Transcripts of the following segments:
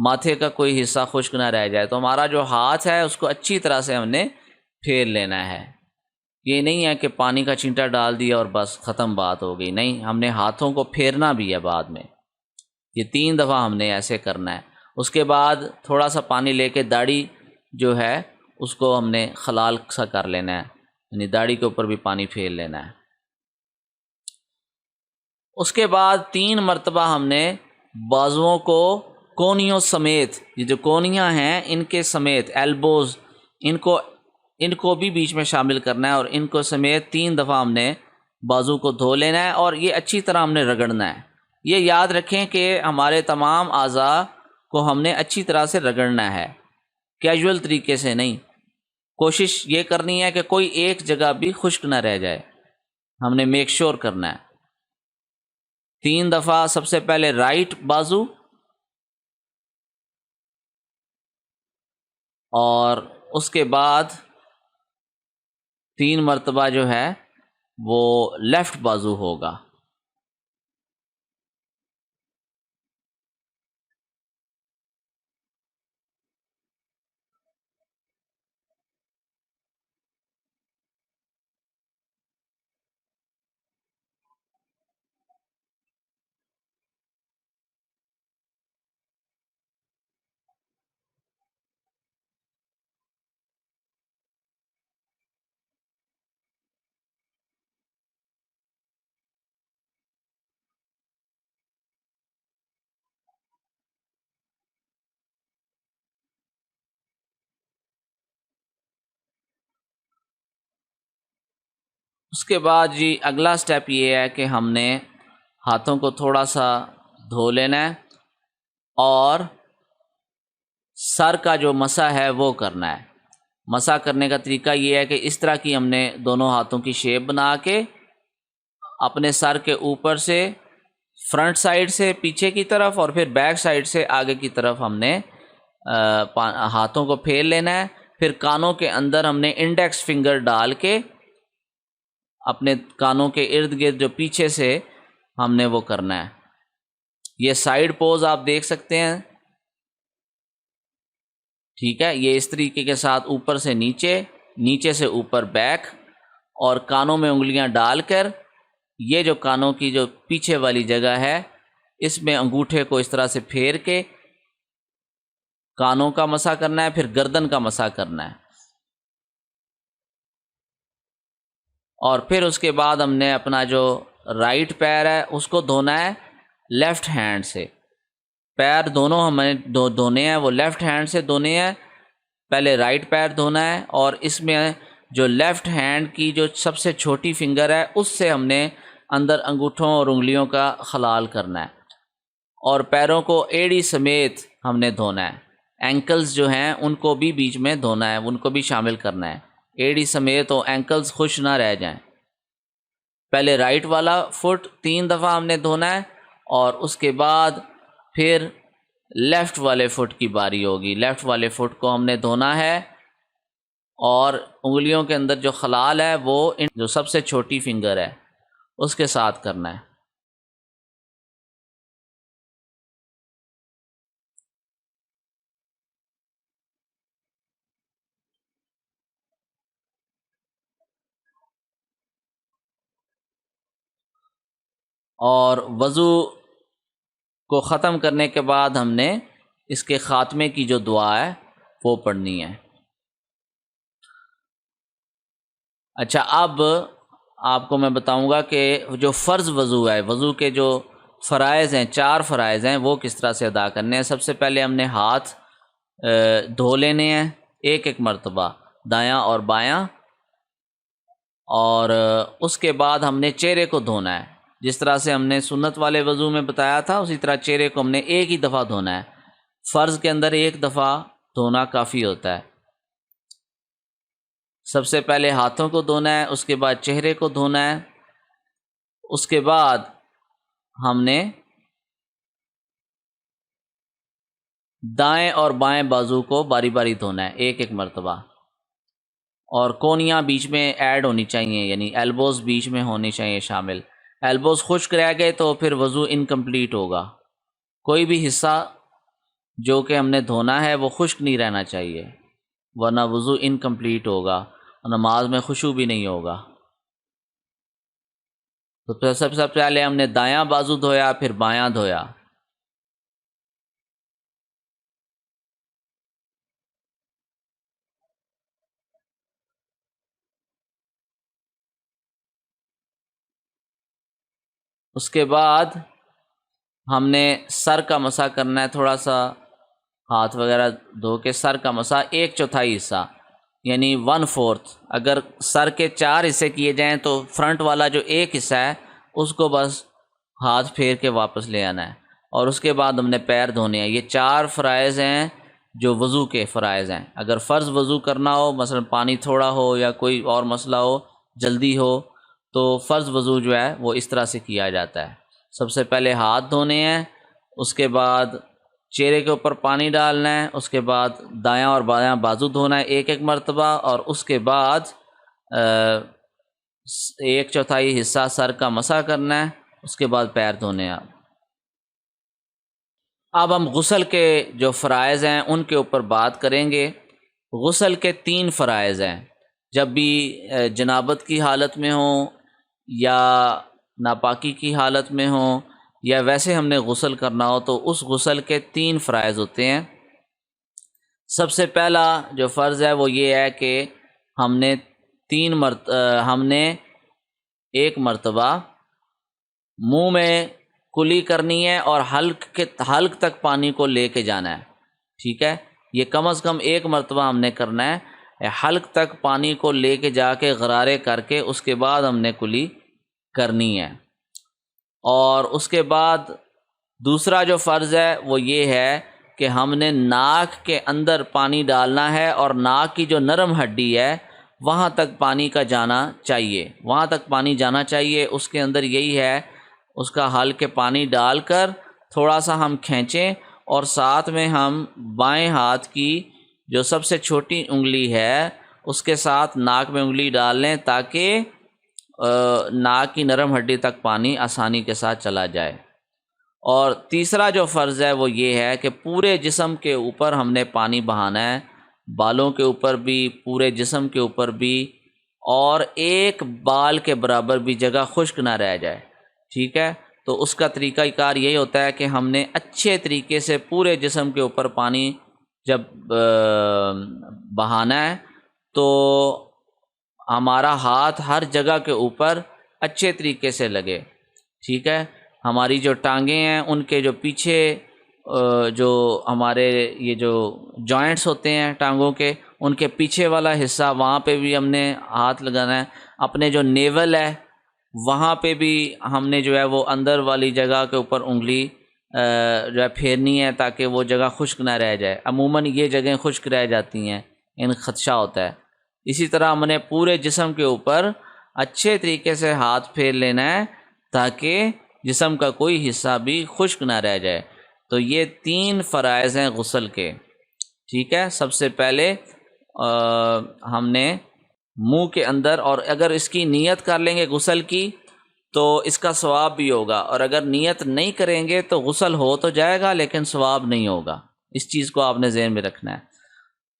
ماتھے کا کوئی حصہ خشک نہ رہ جائے، تو ہمارا جو ہاتھ ہے اس کو اچھی طرح سے ہم نے پھیر لینا ہے۔ یہ نہیں ہے کہ پانی کا چینٹا ڈال دیا اور بس ختم بات ہو گئی، نہیں، ہم نے ہاتھوں کو پھیرنا بھی ہے بعد میں، یہ 3 دفعہ ہم نے ایسے کرنا ہے۔ اس کے بعد تھوڑا سا پانی لے کے داڑھی جو ہے اس کو ہم نے خلال سا کر لینا ہے، یعنی داڑھی کے اوپر بھی پانی پھیر لینا ہے۔ اس کے بعد 3 مرتبہ ہم نے بازوؤں کو کونیوں سمیت، یہ جو کونیاں ہیں ان کے سمیت، ایلبوز، ان کو بھی بیچ میں شامل کرنا ہے، اور ان کو سمیت 3 دفعہ ہم نے بازو کو دھو لینا ہے، اور یہ اچھی طرح ہم نے رگڑنا ہے۔ یہ یاد رکھیں کہ ہمارے تمام اعضاء کو ہم نے اچھی طرح سے رگڑنا ہے، کیجول طریقے سے نہیں۔ کوشش یہ کرنی ہے کہ کوئی ایک جگہ بھی خشک نہ رہ جائے، ہم نے میک شور کرنا ہے۔ 3 دفعہ سب سے پہلے رائٹ بازو، اور اس کے بعد 3 مرتبہ جو ہے وہ لیفٹ بازو ہوگا۔ اس کے بعد جی اگلا سٹیپ یہ ہے کہ ہم نے ہاتھوں کو تھوڑا سا دھو لینا ہے، اور سر کا جو مسح ہے وہ کرنا ہے۔ مسح کرنے کا طریقہ یہ ہے کہ اس طرح کی ہم نے دونوں ہاتھوں کی شیپ بنا کے اپنے سر کے اوپر سے فرنٹ سائڈ سے پیچھے کی طرف اور پھر بیک سائڈ سے آگے کی طرف ہم نے ہاتھوں کو پھیر لینا ہے۔ پھر کانوں کے اندر ہم نے انڈیکس فنگر ڈال کے اپنے کانوں کے ارد گرد جو پیچھے سے ہم نے وہ کرنا ہے۔ یہ سائیڈ پوز آپ دیکھ سکتے ہیں، ٹھیک ہے، یہ اس طریقے کے ساتھ اوپر سے نیچے، نیچے سے اوپر بیک، اور کانوں میں انگلیاں ڈال کر یہ جو کانوں کی جو پیچھے والی جگہ ہے اس میں انگوٹھے کو اس طرح سے پھیر کے کانوں کا مسح کرنا ہے، پھر گردن کا مسح کرنا ہے، اور پھر اس کے بعد ہم نے اپنا جو رائٹ پیر ہے اس کو دھونا ہے لیفٹ ہینڈ سے۔ پیر دونوں ہمیں دھونے ہیں، وہ لیفٹ ہینڈ سے دھونے ہیں۔ پہلے رائٹ پیر دھونا ہے، اور اس میں جو لیفٹ ہینڈ کی جو سب سے چھوٹی فنگر ہے اس سے ہم نے اندر انگوٹھوں اور انگلیوں کا خلال کرنا ہے، اور پیروں کو ایڑی سمیت ہم نے دھونا ہے۔ اینکلز جو ہیں ان کو بھی بیچ میں دھونا ہے، ان کو بھی شامل کرنا ہے، ایڑی سمیت اور اینکلز خشک نہ رہ جائیں۔ پہلے رائٹ والا فٹ 3 دفعہ ہم نے دھونا ہے، اور اس کے بعد پھر لیفٹ والے فٹ کی باری ہوگی۔ لیفٹ والے فٹ کو ہم نے دھونا ہے، اور انگلیوں کے اندر جو خلال ہے وہ جو سب سے چھوٹی فنگر ہے اس کے ساتھ کرنا ہے۔ اور وضو کو ختم کرنے کے بعد ہم نے اس کے خاتمے کی جو دعا ہے وہ پڑھنی ہے۔ اچھا، اب آپ کو میں بتاؤں گا کہ جو فرض وضو ہے، وضو کے جو فرائض ہیں، 4 فرائض ہیں، وہ کس طرح سے ادا کرنے ہیں۔ سب سے پہلے ہم نے ہاتھ دھو لینے ہیں ایک ایک مرتبہ، دایاں اور بایاں، اور اس کے بعد ہم نے چہرے کو دھونا ہے، جس طرح سے ہم نے سنت والے وضو میں بتایا تھا اسی طرح چہرے کو ہم نے ایک ہی دفعہ دھونا ہے۔ فرض کے اندر ایک دفعہ دھونا کافی ہوتا ہے۔ سب سے پہلے ہاتھوں کو دھونا ہے، اس کے بعد چہرے کو دھونا ہے، اس کے بعد ہم نے دائیں اور بائیں بازو کو باری باری دھونا ہے ایک ایک مرتبہ، اور کونیاں بیچ میں ایڈ ہونی چاہیے، یعنی ایلبوز بیچ میں ہونی چاہیے شامل۔ ایلبوز خشک رہ گئے تو پھر وضو انکمپلیٹ ہوگا، کوئی بھی حصہ جو کہ ہم نے دھونا ہے وہ خشک نہیں رہنا چاہیے، ورنہ وضو انکمپلیٹ ہوگا اور نماز میں خشوع بھی نہیں ہوگا۔ تو پھر سب سے پہلے ہم نے دایاں بازو دھویا، پھر بایاں دھویا۔ اس کے بعد ہم نے سر کا مسح کرنا ہے، تھوڑا سا ہاتھ وغیرہ دھو کے سر کا مسح 1/4 حصہ، یعنی 1/4۔ اگر سر کے 4 حصے کیے جائیں تو فرنٹ والا جو ایک حصہ ہے اس کو بس ہاتھ پھیر کے واپس لے آنا ہے، اور اس کے بعد ہم نے پیر دھونے ہیں۔ یہ 4 فرائض ہیں جو وضو کے فرائض ہیں۔ اگر فرض وضو کرنا ہو، مثلا پانی تھوڑا ہو یا کوئی اور مسئلہ ہو، جلدی ہو، تو فرض وضو جو ہے وہ اس طرح سے کیا جاتا ہے۔ سب سے پہلے ہاتھ دھونے ہیں، اس کے بعد چہرے کے اوپر پانی ڈالنا ہے، اس کے بعد دایاں اور بایاں بازو دھونا ہے 1 مرتبہ، اور اس کے بعد 1/4 حصہ سر کا مسح کرنا ہے، اس کے بعد پیر دھونے ہیں۔ اب ہم غسل کے جو فرائض ہیں ان کے اوپر بات کریں گے۔ غسل کے 3 فرائض ہیں۔ جب بھی جنابت کی حالت میں ہوں یا ناپاکی کی حالت میں ہوں یا ویسے ہم نے غسل کرنا ہو تو اس غسل کے 3 فرائض ہوتے ہیں۔ سب سے پہلا جو فرض ہے وہ یہ ہے کہ ہم نے 1 مرتبہ منہ میں کلی کرنی ہے اور حلق تک پانی کو لے کے جانا ہے، ٹھیک ہے؟ یہ کم از کم 1 مرتبہ ہم نے کرنا ہے، حلق تک پانی کو لے کے جا کے غرارے کر کے اس کے بعد ہم نے کلی کرنی ہے۔ اور اس کے بعد دوسرا جو فرض ہے وہ یہ ہے کہ ہم نے ناک کے اندر پانی ڈالنا ہے، اور ناک کی جو نرم ہڈی ہے وہاں تک پانی کا جانا چاہیے، وہاں تک پانی جانا چاہیے۔ اس کے اندر یہی ہے، اس کا حل کے پانی ڈال کر تھوڑا سا ہم کھینچیں، اور ساتھ میں ہم بائیں ہاتھ کی جو سب سے چھوٹی انگلی ہے اس کے ساتھ ناک میں انگلی ڈال لیں تاکہ ناک کی نرم ہڈی تک پانی آسانی کے ساتھ چلا جائے۔ اور تیسرا جو فرض ہے وہ یہ ہے کہ پورے جسم کے اوپر ہم نے پانی بہانا ہے، بالوں کے اوپر بھی، پورے جسم کے اوپر بھی، اور 1 بال کے برابر بھی جگہ خشک نہ رہ جائے، ٹھیک ہے؟ تو اس کا طریقہ کار یہی ہوتا ہے کہ ہم نے اچھے طریقے سے پورے جسم کے اوپر پانی جب بہانا ہے تو ہمارا ہاتھ ہر جگہ کے اوپر اچھے طریقے سے لگے، ٹھیک ہے؟ ہماری جو ٹانگیں ہیں ان کے جو پیچھے جو ہمارے یہ جو جوائنٹس ہوتے ہیں ٹانگوں کے، ان کے پیچھے والا حصہ وہاں پہ بھی ہم نے ہاتھ لگانا ہے۔ اپنے جو نیول ہے وہاں پہ بھی ہم نے جو ہے وہ اندر والی جگہ کے اوپر انگلی جو ہے پھیرنی ہے تاکہ وہ جگہ خشک نہ رہ جائے۔ عموماً یہ جگہیں خشک رہ جاتی ہیں، ان خدشہ ہوتا ہے۔ اسی طرح ہم نے پورے جسم کے اوپر اچھے طریقے سے ہاتھ پھیر لینا ہے تاکہ جسم کا کوئی حصہ بھی خشک نہ رہ جائے۔ تو یہ 3 فرائض ہیں غسل کے، ٹھیک ہے؟ سب سے پہلے ہم نے منہ کے اندر، اور اگر اس کی نیت کر لیں گے غسل کی تو اس کا ثواب بھی ہوگا، اور اگر نیت نہیں کریں گے تو غسل ہو تو جائے گا لیکن ثواب نہیں ہوگا۔ اس چیز کو آپ نے ذہن میں رکھنا ہے۔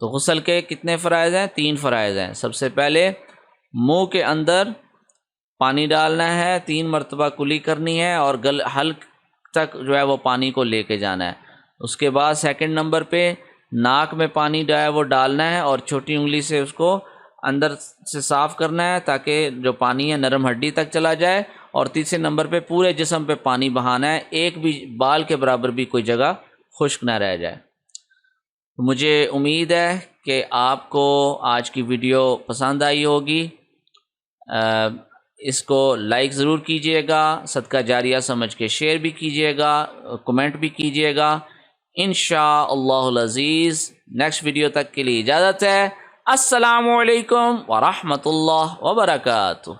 تو غسل کے کتنے فرائض ہیں؟ 3 فرائض ہیں۔ سب سے پہلے منہ کے اندر پانی ڈالنا ہے، 3 مرتبہ کلی کرنی ہے، اور حلق تک جو ہے وہ پانی کو لے کے جانا ہے۔ اس کے بعد سیکنڈ نمبر پہ ناک میں پانی جو ہے وہ ڈالنا ہے اور چھوٹی انگلی سے اس کو اندر سے صاف کرنا ہے تاکہ جو پانی ہے نرم ہڈی تک چلا جائے، اور تیسرے نمبر پہ پورے جسم پہ پانی بہانا ہے، 1 بھی بال کے برابر بھی کوئی جگہ خشک نہ رہ جائے۔ مجھے امید ہے کہ آپ کو آج کی ویڈیو پسند آئی ہوگی۔ اس کو لائک ضرور کیجئے گا، صدقہ جاریہ سمجھ کے شیئر بھی کیجئے گا، کمنٹ بھی کیجئے گا۔ انشاءاللہ العزیز نیکسٹ ویڈیو تک کے لیے اجازت ہے۔ السلام علیکم ورحمۃ اللہ وبرکاتہ۔